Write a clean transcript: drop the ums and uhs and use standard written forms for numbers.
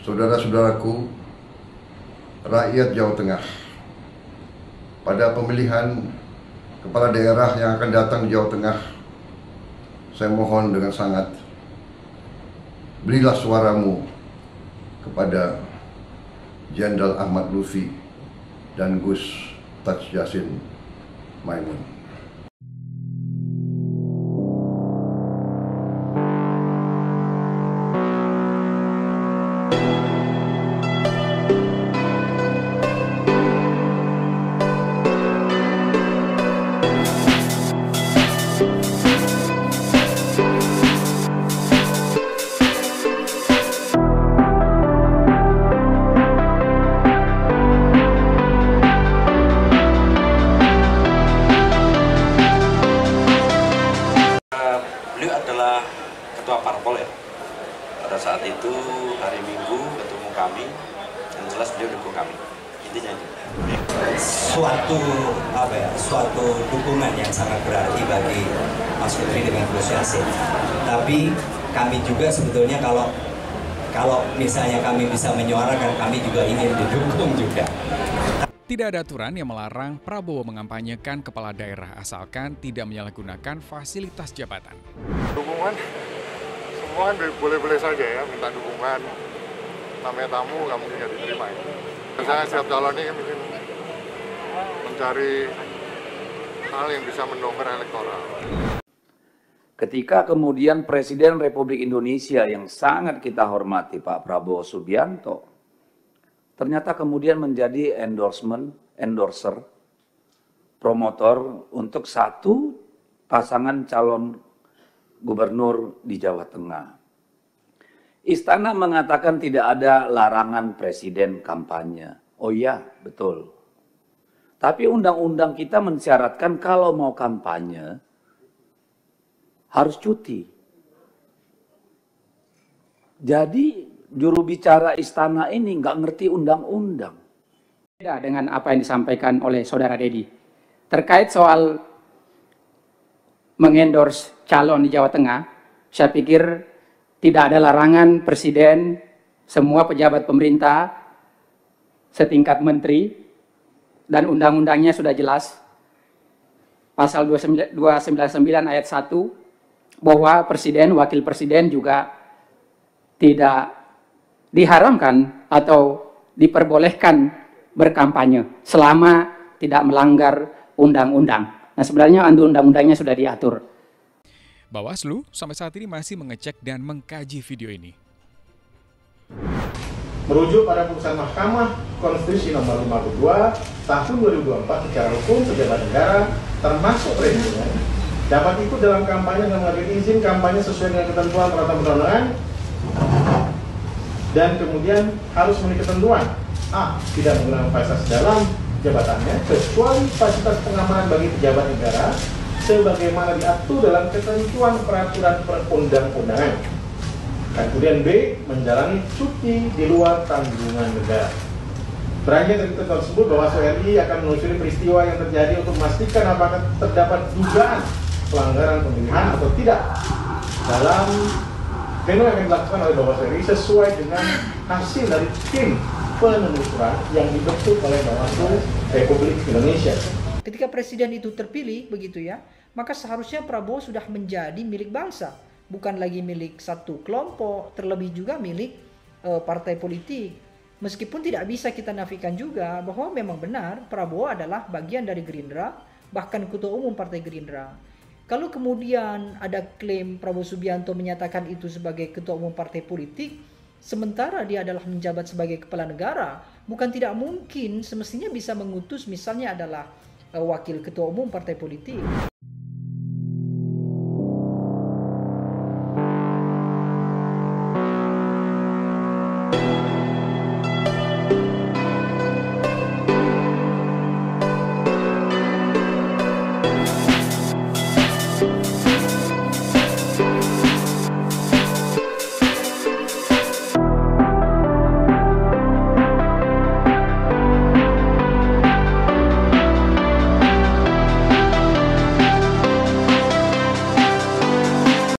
Saudara-saudaraku, rakyat Jawa Tengah, pada pemilihan kepala daerah yang akan datang di Jawa Tengah, saya mohon dengan sangat, berilah suaramu kepada Jenderal Ahmad Lutfi dan Gus Taj Yassin Maimun. Beliau adalah ketua parpol ya. Pada saat itu hari Minggu ketemu kami, yang jelas beliau dukung kami. Intinya itu. Suatu dukungan yang sangat berarti bagi Mas Lutfi dengan Gus Yassin. Tapi kami juga sebetulnya kalau misalnya kami bisa menyuarakan, kami juga ingin didukung juga. Tidak ada aturan yang melarang Prabowo mengampanyekan kepala daerah asalkan tidak menyalahgunakan fasilitas jabatan. Dukungan, semua kan boleh-boleh saja ya, minta dukungan. Namanya tamu nggak mungkin nggak diterima ya. Misalnya setiap calon ini mungkin mencari hal yang bisa mendongkrak elektoral. Ketika kemudian Presiden Republik Indonesia yang sangat kita hormati Pak Prabowo Subianto, ternyata kemudian menjadi endorser, promotor untuk satu pasangan calon gubernur di Jawa Tengah. Istana mengatakan tidak ada larangan presiden kampanye. Oh iya, betul. Tapi undang-undang kita mensyaratkan kalau mau kampanye harus cuti. Jadi juru bicara istana ini nggak ngerti undang-undang. Beda dengan apa yang disampaikan oleh Saudara Dedi. Terkait soal mengendorse calon di Jawa Tengah, saya pikir tidak ada larangan presiden, semua pejabat pemerintah, setingkat menteri, dan undang-undangnya sudah jelas. Pasal 299 ayat 1, bahwa presiden, wakil presiden juga tidak diharamkan atau diperbolehkan berkampanye selama tidak melanggar undang-undang. Nah, sebenarnya undang-undangnya sudah diatur. Bawaslu sampai saat ini masih mengecek dan mengkaji video ini. Merujuk pada putusan Mahkamah Konstitusi nomor 52 tahun 2024 secara hukum pejabat negara termasuk presiden dapat ikut dalam kampanye dengan mengambil izin kampanye sesuai dengan ketentuan peraturan perundang-undangan dan kemudian harus memiliki ketentuan A. Tidak menggunakan fasilitas dalam jabatannya kecuali fasilitas pengamanan bagi pejabat negara sebagaimana diatur dalam ketentuan peraturan perundang-undangan. Dan kemudian B. Menjalani cuti di luar tanggungan negara. Beranjak dari ketentuan tersebut, Bawaslu RI akan menelusuri peristiwa yang terjadi untuk memastikan apakah terdapat dugaan pelanggaran pemilihan atau tidak dalam pleno yang dilakukan oleh Bawaslu RI sesuai dengan hasil dari tim penelusuran yang dibentuk oleh Bawaslu Republik Indonesia. Ketika presiden itu terpilih, begitu ya, maka seharusnya Prabowo sudah menjadi milik bangsa, bukan lagi milik satu kelompok, terlebih juga milik partai politik. Meskipun tidak bisa kita nafikan juga bahwa memang benar Prabowo adalah bagian dari Gerindra, bahkan ketua umum partai Gerindra. Kalau kemudian ada klaim Prabowo Subianto menyatakan itu sebagai ketua umum partai politik, sementara dia adalah menjabat sebagai kepala negara, bukan tidak mungkin semestinya bisa mengutus misalnya adalah wakil ketua umum partai politik.